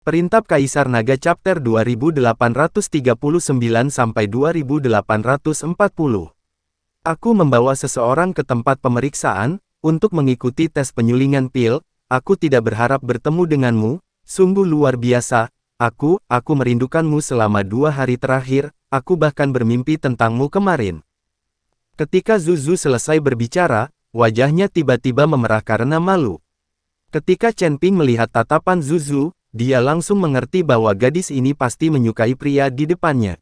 Perintah Kaisar Naga Chapter 2839-2840. Aku membawa seseorang ke tempat pemeriksaan, untuk mengikuti tes penyulingan pil. Aku tidak berharap bertemu denganmu, sungguh luar biasa. Aku merindukanmu selama 2 hari terakhir, aku bahkan bermimpi tentangmu kemarin. Ketika Zuzu selesai berbicara, wajahnya tiba-tiba memerah karena malu. Ketika Chen Ping melihat tatapan Zuzu, dia langsung mengerti bahwa gadis ini pasti menyukai pria di depannya.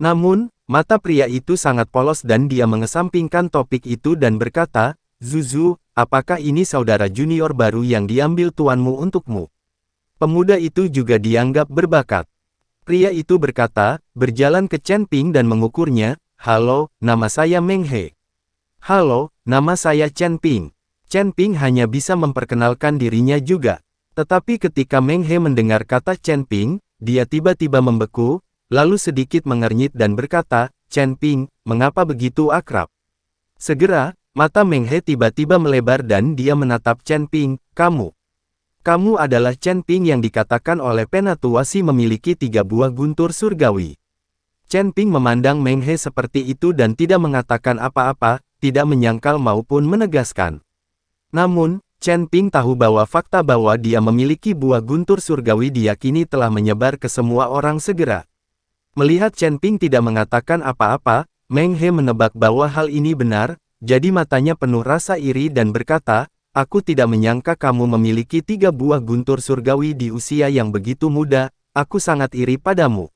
Namun, mata pria itu sangat polos dan dia mengesampingkan topik itu dan berkata, "Zuzu, apakah ini saudara junior baru yang diambil tuanmu untukmu?" Pemuda itu juga dianggap berbakat. Pria itu berkata, berjalan ke Chen Ping dan mengukurnya, "Halo, nama saya Meng He." "Halo, nama saya Chen Ping." Chen Ping hanya bisa memperkenalkan dirinya juga. Tetapi ketika Meng He mendengar kata Chen Ping, dia tiba-tiba membeku, lalu sedikit mengernyit dan berkata, "Chen Ping, mengapa begitu akrab?" Segera, mata Meng He tiba-tiba melebar dan dia menatap Chen Ping, Kamu adalah Chen Ping yang dikatakan oleh Penatua Si memiliki 3 buah guntur surgawi." Chen Ping memandang Meng He seperti itu dan tidak mengatakan apa-apa, tidak menyangkal maupun menegaskan. Namun, Chen Ping tahu bahwa fakta bahwa dia memiliki buah guntur surgawi diyakini telah menyebar ke semua orang segera. Melihat Chen Ping tidak mengatakan apa-apa, Meng He menebak bahwa hal ini benar, jadi matanya penuh rasa iri dan berkata, "Aku tidak menyangka kamu memiliki 3 buah guntur surgawi di usia yang begitu muda, aku sangat iri padamu."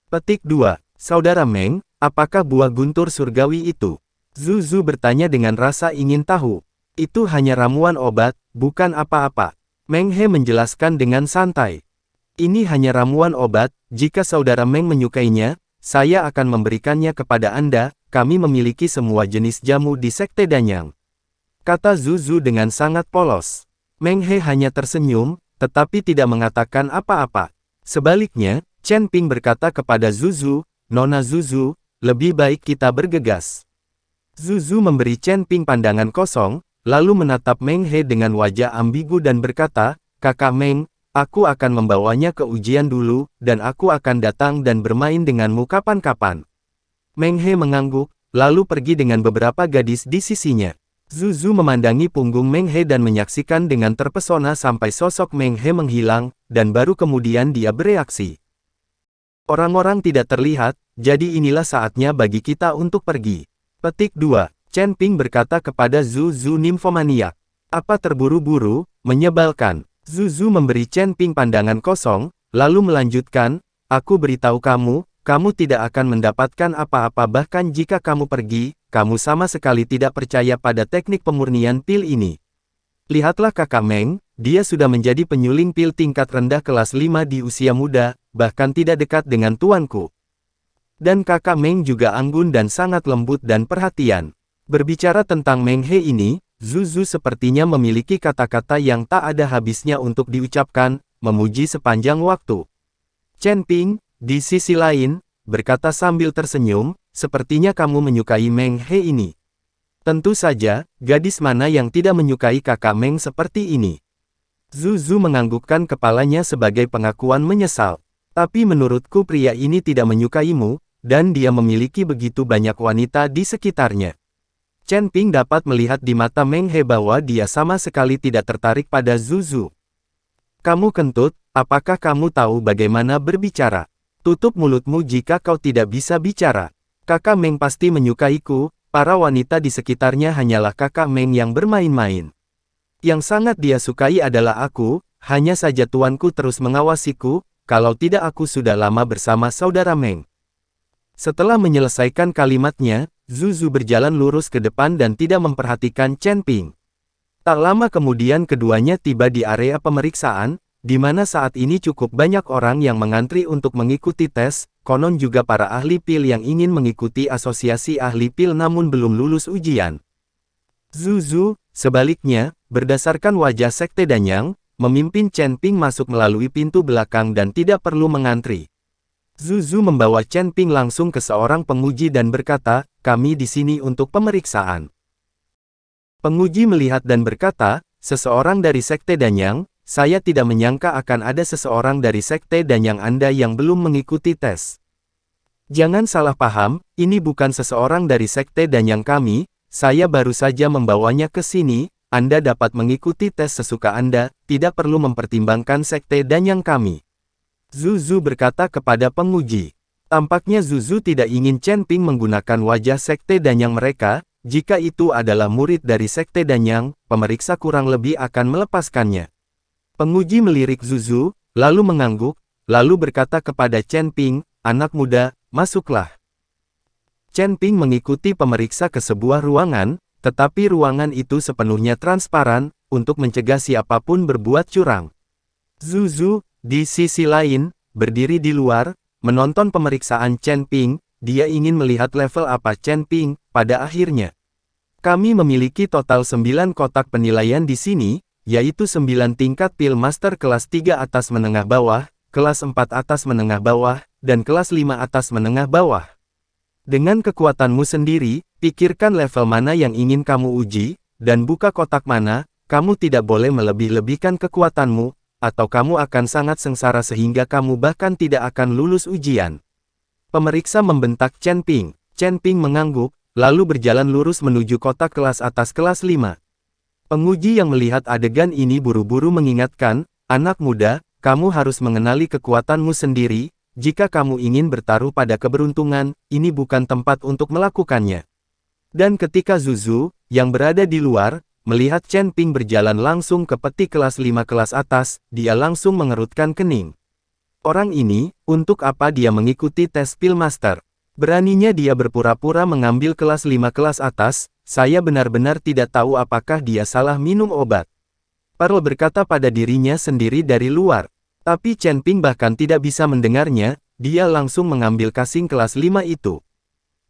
Petik 2. Saudara Meng, apakah buah guntur surgawi itu? Zuzu bertanya dengan rasa ingin tahu. "Itu hanya ramuan obat, bukan apa-apa." Meng He menjelaskan dengan santai. "Ini hanya ramuan obat, jika saudara Meng menyukainya, saya akan memberikannya kepada Anda, kami memiliki semua jenis jamu di Sekte Danyang," kata Zuzu dengan sangat polos. Meng He hanya tersenyum, tetapi tidak mengatakan apa-apa. Sebaliknya, Chen Ping berkata kepada Zuzu, "Nona Zuzu, lebih baik kita bergegas." Zuzu memberi Chen Ping pandangan kosong, lalu menatap Meng He dengan wajah ambigu dan berkata, "Kakak Meng, aku akan membawanya ke ujian dulu, dan aku akan datang dan bermain denganmu kapan-kapan." Meng He mengangguk, lalu pergi dengan beberapa gadis di sisinya. Zuzu memandangi punggung Meng He dan menyaksikan dengan terpesona sampai sosok Meng He menghilang, dan baru kemudian dia bereaksi. "Orang-orang tidak terlihat, jadi inilah saatnya bagi kita untuk pergi." Petik 2. Chen Ping berkata kepada Zuzu Nymphomaniac, "Apa terburu-buru, menyebalkan." Zuzu memberi Chen Ping pandangan kosong, lalu melanjutkan, "Aku beritahu kamu, kamu tidak akan mendapatkan apa-apa bahkan jika kamu pergi, kamu sama sekali tidak percaya pada teknik pemurnian pil ini. Lihatlah kakak Meng, dia sudah menjadi penyuling pil tingkat rendah kelas 5 di usia muda, bahkan tidak dekat dengan tuanku. Dan kakak Meng juga anggun dan sangat lembut dan perhatian." Berbicara tentang Meng He ini, Zuzu sepertinya memiliki kata-kata yang tak ada habisnya untuk diucapkan, memuji sepanjang waktu. Chen Ping, di sisi lain, berkata sambil tersenyum, "Sepertinya kamu menyukai Meng He ini." "Tentu saja, gadis mana yang tidak menyukai kakak Meng seperti ini?" Zuzu menganggukkan kepalanya sebagai pengakuan menyesal. "Tapi menurutku pria ini tidak menyukaimu, dan dia memiliki begitu banyak wanita di sekitarnya." Chen Ping dapat melihat di mata Meng He bahwa dia sama sekali tidak tertarik pada Zuzu. "Kamu kentut, apakah kamu tahu bagaimana berbicara? Tutup mulutmu jika kau tidak bisa bicara. Kakak Meng pasti menyukaiku, para wanita di sekitarnya hanyalah kakak Meng yang bermain-main. Yang sangat dia sukai adalah aku, hanya saja tuanku terus mengawasiku, kalau tidak aku sudah lama bersama saudara Meng." Setelah menyelesaikan kalimatnya, Zuzu berjalan lurus ke depan dan tidak memperhatikan Chen Ping. Tak lama kemudian keduanya tiba di area pemeriksaan, di mana saat ini cukup banyak orang yang mengantri untuk mengikuti tes, konon juga para ahli pil yang ingin mengikuti asosiasi ahli pil namun belum lulus ujian. Zuzu, sebaliknya, berdasarkan wajah Sekte Danyang, memimpin Chen Ping masuk melalui pintu belakang dan tidak perlu mengantri. Zuzu membawa Chen Ping langsung ke seorang penguji dan berkata, "Kami di sini untuk pemeriksaan." Penguji melihat dan berkata, "Seseorang dari Sekte Danyang, saya tidak menyangka akan ada seseorang dari Sekte Danyang Anda yang belum mengikuti tes. Jangan salah paham, ini bukan seseorang dari Sekte Danyang kami, saya baru saja membawanya ke sini, Anda dapat mengikuti tes sesuka Anda, tidak perlu mempertimbangkan Sekte Danyang kami. Zuzu berkata kepada penguji. Tampaknya Zuzu tidak ingin Chen Ping menggunakan wajah Sekte Danyang mereka, jika itu adalah murid dari Sekte Danyang, pemeriksa kurang lebih akan melepaskannya. Penguji melirik Zuzu, lalu mengangguk, lalu berkata kepada Chen Ping, anak muda, masuklah. Chen Ping mengikuti pemeriksa ke sebuah ruangan, tetapi ruangan itu sepenuhnya transparan, untuk mencegah siapapun berbuat curang. Zuzu, di sisi lain, berdiri di luar, menonton pemeriksaan Chen Ping, dia ingin melihat level apa Chen Ping, pada akhirnya. Kami memiliki total 9 kotak penilaian di sini, yaitu 9 tingkat pil master kelas 3 atas menengah bawah, kelas 4 atas menengah bawah, dan kelas 5 atas menengah bawah. Dengan kekuatanmu sendiri, pikirkan level mana yang ingin kamu uji, dan buka kotak mana, kamu tidak boleh melebih-lebihkan kekuatanmu, atau kamu akan sangat sengsara sehingga kamu bahkan tidak akan lulus ujian. Pemeriksa membentak Chen Ping. Chen Ping mengangguk, lalu berjalan lurus menuju kotak kelas atas kelas 5. Penguji yang melihat adegan ini buru-buru mengingatkan, anak muda, kamu harus mengenali kekuatanmu sendiri, jika kamu ingin bertaruh pada keberuntungan, ini bukan tempat untuk melakukannya. Dan ketika Zuzu, yang berada di luar, melihat Chen Ping berjalan langsung ke peti kelas 5 kelas atas, dia langsung mengerutkan kening. Orang ini, untuk apa dia mengikuti tes pil master? Beraninya dia berpura-pura mengambil kelas 5 kelas atas, saya benar-benar tidak tahu apakah dia salah minum obat. Pearl berkata pada dirinya sendiri dari luar. Tapi Chen Ping bahkan tidak bisa mendengarnya, dia langsung mengambil kasing kelas 5 itu.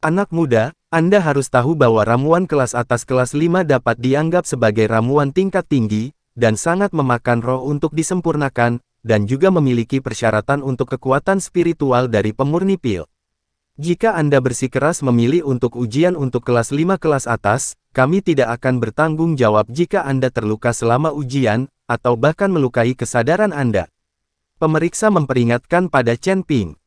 Anak muda, Anda harus tahu bahwa ramuan kelas atas kelas 5 dapat dianggap sebagai ramuan tingkat tinggi, dan sangat memakan roh untuk disempurnakan, dan juga memiliki persyaratan untuk kekuatan spiritual dari pemurni pil. Jika Anda bersikeras memilih untuk ujian untuk kelas 5 kelas atas, kami tidak akan bertanggung jawab jika Anda terluka selama ujian, atau bahkan melukai kesadaran Anda. Pemeriksa memperingatkan pada Chen Ping.